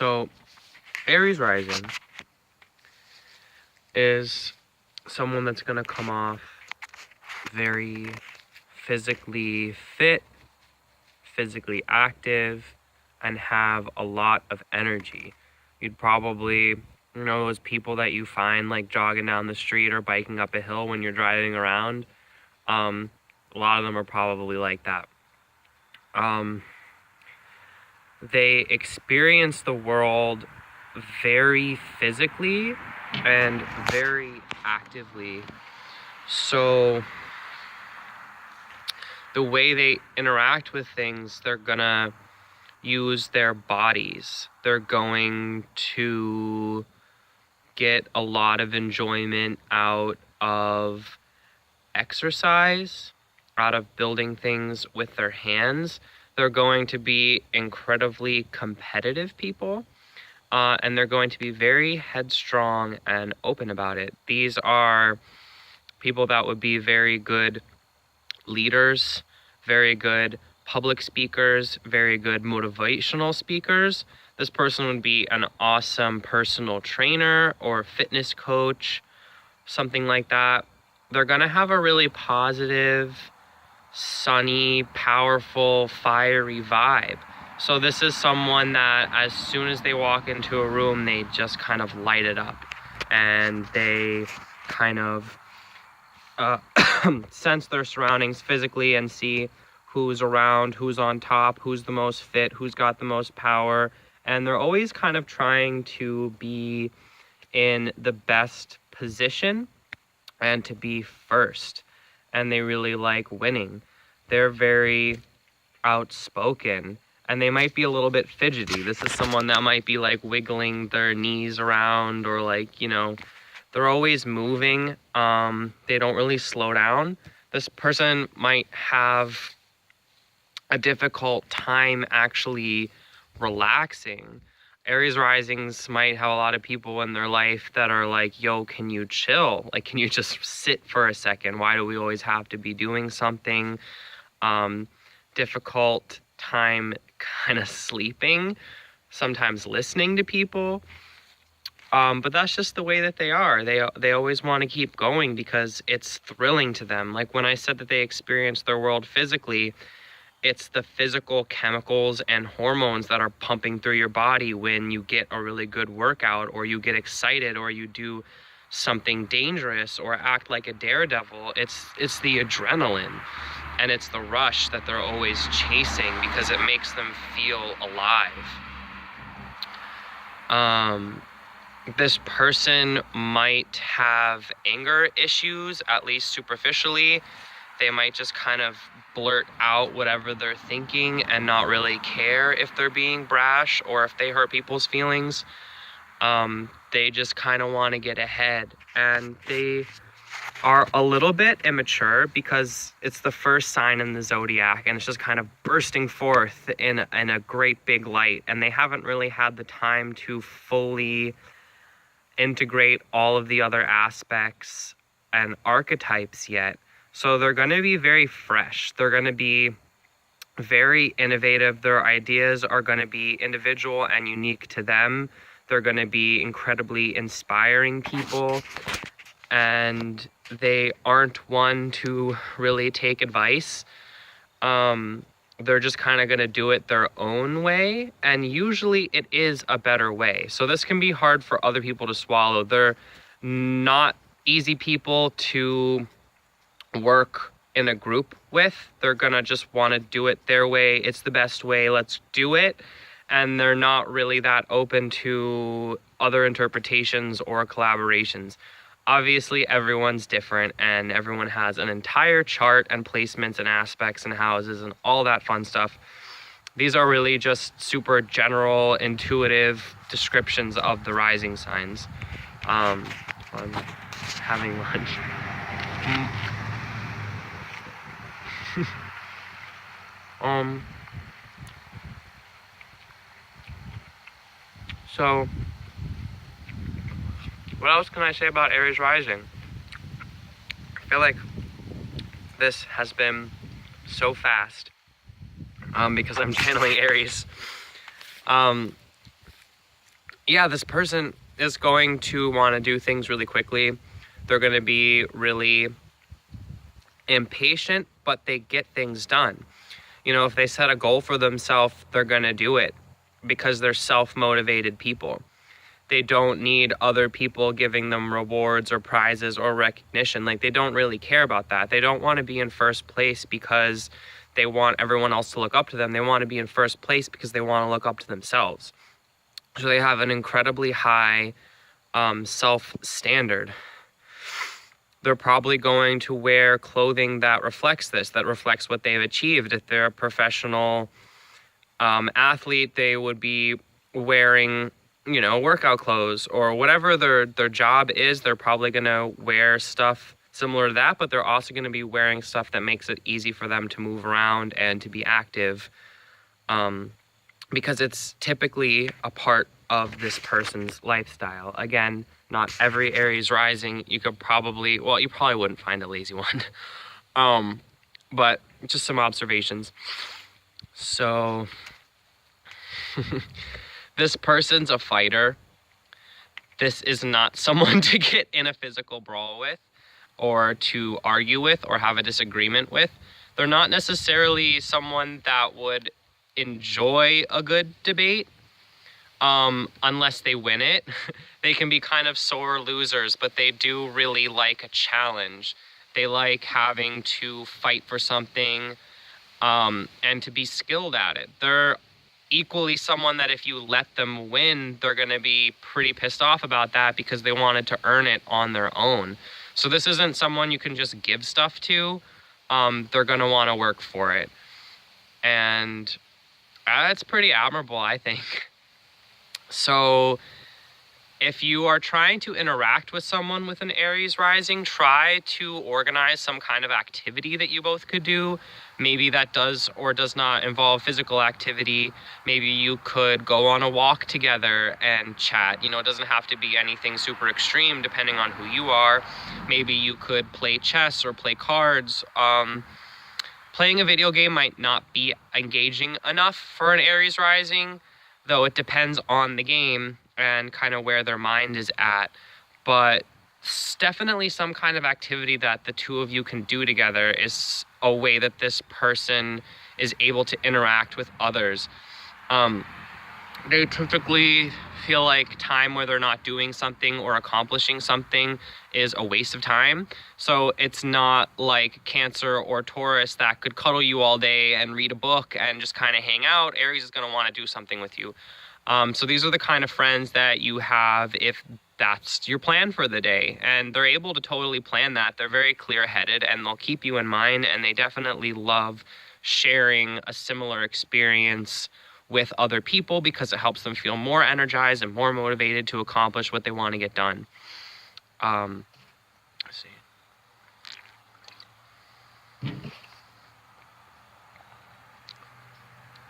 So, Aries Rising is someone that's going to come off very physically fit, physically active, and have a lot of energy. You'd probably, those people that you find like jogging down the street or biking up a hill when you're driving around. A lot of them are probably like that. They experience the world very physically and very actively. So the way they interact with things, they're gonna use their bodies. They're going to get a lot of enjoyment out of exercise, out of building things with their hands. They're going to be incredibly competitive people, and they're going to be very headstrong and open about it. These are people that would be very good leaders, very good public speakers, very good motivational speakers. This person would be an awesome personal trainer or fitness coach, something like that. They're going to have a really positive, sunny, powerful, fiery vibe. So this is someone that as soon as they walk into a room, they just kind of light it up, and they kind of sense their surroundings physically and see who's around, who's on top, who's the most fit, who's got the most power. And they're always kind of trying to be in the best position and to be first. And they really like winning. They're very outspoken, and they might be a little bit fidgety. This is someone that might be like wiggling their knees around, or like, they're always moving. They don't really slow down. This person might have a difficult time actually relaxing. Aries risings might have a lot of people in their life that are like, yo, can you chill? Like, can you just sit for a second? Why do we always have to be doing something? Difficult time kind of sleeping, sometimes listening to people. But that's just the way that they are. They always want to keep going because it's thrilling to them. Like when I said that they experience their world physically, it's the physical chemicals and hormones that are pumping through your body when you get a really good workout, or you get excited, or you do something dangerous, or act like a daredevil. It's the adrenaline, and it's the rush that they're always chasing because it makes them feel alive. This person might have anger issues, at least superficially. They might just kind of blurt out whatever they're thinking and not really care if they're being brash or if they hurt people's feelings. They just kind of want to get ahead, and they are a little bit immature because it's the first sign in the zodiac, and it's just kind of bursting forth in a great big light, and they haven't really had the time to fully integrate all of the other aspects and archetypes yet. So they're going to be very fresh. They're going to be very innovative. Their ideas are going to be individual and unique to them. They're going to be incredibly inspiring people, and they aren't one to really take advice. They're just kind of going to do it their own way, and usually it is a better way. So this can be hard for other people to swallow. They're not easy people to work in a group with. They're going to just want to do it their way. It's the best way. Let's do it. And they're not really that open to other interpretations or collaborations. Obviously, everyone's different, and everyone has an entire chart and placements and aspects and houses and all that fun stuff. These are really just super general, intuitive descriptions of the rising signs. I'm having lunch. So what else can I say about Aries Rising? I feel like this has been so fast because I'm channeling Aries. yeah, this person is going to want to do things really quickly. They're going to be really impatient, but they get things done. You know, if they set a goal for themselves, they're going to do it because they're self-motivated people. They don't need other people giving them rewards or prizes or recognition. Like, they don't really care about that. They don't want to be in first place because they want everyone else to look up to them. They want to be in first place because they want to look up to themselves. So they have an incredibly high self-standard. They're probably going to wear clothing that reflects this, that reflects what they've achieved. If they're a professional athlete, they would be wearing, you know, workout clothes or whatever their job is. They're probably going to wear stuff similar to that, but they're also going to be wearing stuff that makes it easy for them to move around and to be active, because it's typically a part of this person's lifestyle. Again, not every Aries rising, you probably wouldn't find a lazy one. But just some observations. So this person's a fighter. This is not someone to get in a physical brawl with or to argue with or have a disagreement with. They're not necessarily someone that would enjoy a good debate, unless they win it. They can be kind of sore losers, but they do really like a challenge. They like having to fight for something, and to be skilled at it. They're equally someone that if you let them win, they're going to be pretty pissed off about that because they wanted to earn it on their own. So this isn't someone you can just give stuff to. They're going to want to work for it. And that's pretty admirable, I think. So if you are trying to interact with someone with an Aries rising, try to organize some kind of activity that you both could do. Maybe that does or does not involve physical activity. Maybe you could go on a walk together and chat. You know, it doesn't have to be anything super extreme depending on who you are. Maybe you could play chess or play cards. Playing a video game might not be engaging enough for an Aries rising, though it depends on the game and kind of where their mind is at. But definitely some kind of activity that the two of you can do together is a way that this person is able to interact with others. They typically feel like time where they're not doing something or accomplishing something is a waste of time. So it's not like Cancer or Taurus that could cuddle you all day and read a book and just kind of hang out. Aries is going to want to do something with you. So these are the kind of friends that you have if that's your plan for the day. And they're able to totally plan that. They're very clear-headed and they'll keep you in mind, and they definitely love sharing a similar experience with other people because it helps them feel more energized and more motivated to accomplish what they want to get done. Let's see.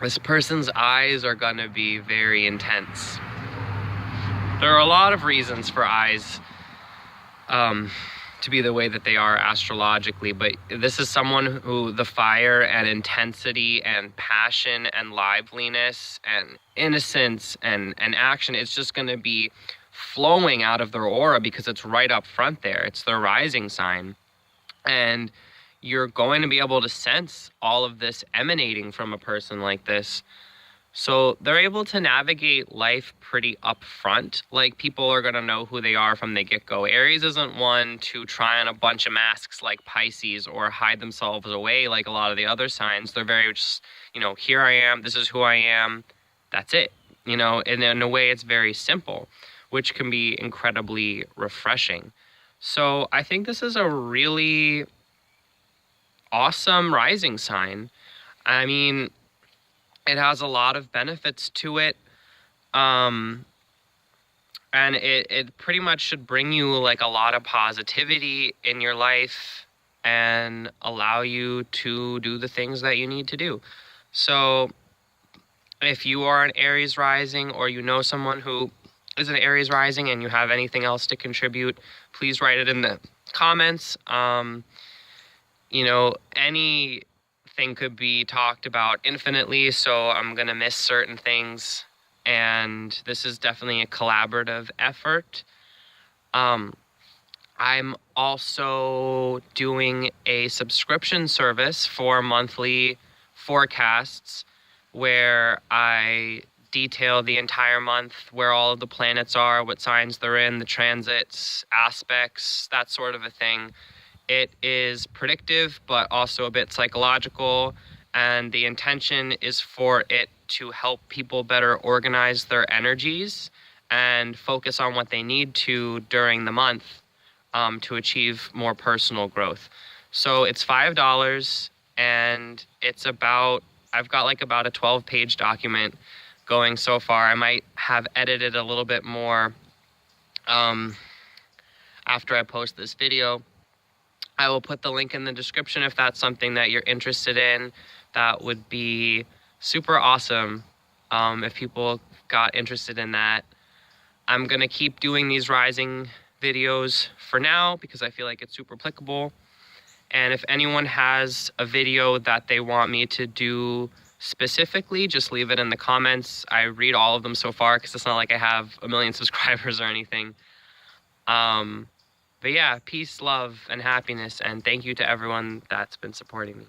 This person's eyes are going to be very intense. There are a lot of reasons for eyes to be the way that they are astrologically, but this is someone who the fire and intensity and passion and liveliness and innocence and action, it's just going to be flowing out of their aura because it's right up front there. It's their rising sign. And you're going to be able to sense all of this emanating from a person like this. So they're able to navigate life pretty upfront. Like, people are going to know who they are from the get-go. Aries isn't one to try on a bunch of masks like Pisces or hide themselves away like a lot of the other signs. They're very just, you know, here I am, this is who I am, that's it. You know, and in a way it's very simple, which can be incredibly refreshing. So I think this is a really awesome rising sign. I mean, it has a lot of benefits to it. And it pretty much should bring you like a lot of positivity in your life and allow you to do the things that you need to do. So if you are an Aries rising, or you know someone who is an Aries rising and you have anything else to contribute, please write it in the comments. You know, anything could be talked about infinitely, so I'm gonna miss certain things. and this is definitely a collaborative effort. I'm also doing a subscription service for monthly forecasts where I detail the entire month, where all of the planets are, what signs they're in, the transits, aspects, that sort of a thing. It is predictive, but also a bit psychological, and the intention is for it to help people better organize their energies and focus on what they need to during the month, to achieve more personal growth. So it's $5, and it's about, I've got like about a 12-page document going so far. I might have edited a little bit more after I post this video. I will put the link in the description if that's something that you're interested in. That would be super awesome if people got interested in that. I'm going to keep doing these rising videos for now because I feel like it's super applicable. And if anyone has a video that they want me to do specifically, just leave it in the comments. I read all of them so far because it's not like I have a million subscribers or anything. But yeah, peace, love, and happiness, and thank you to everyone that's been supporting me.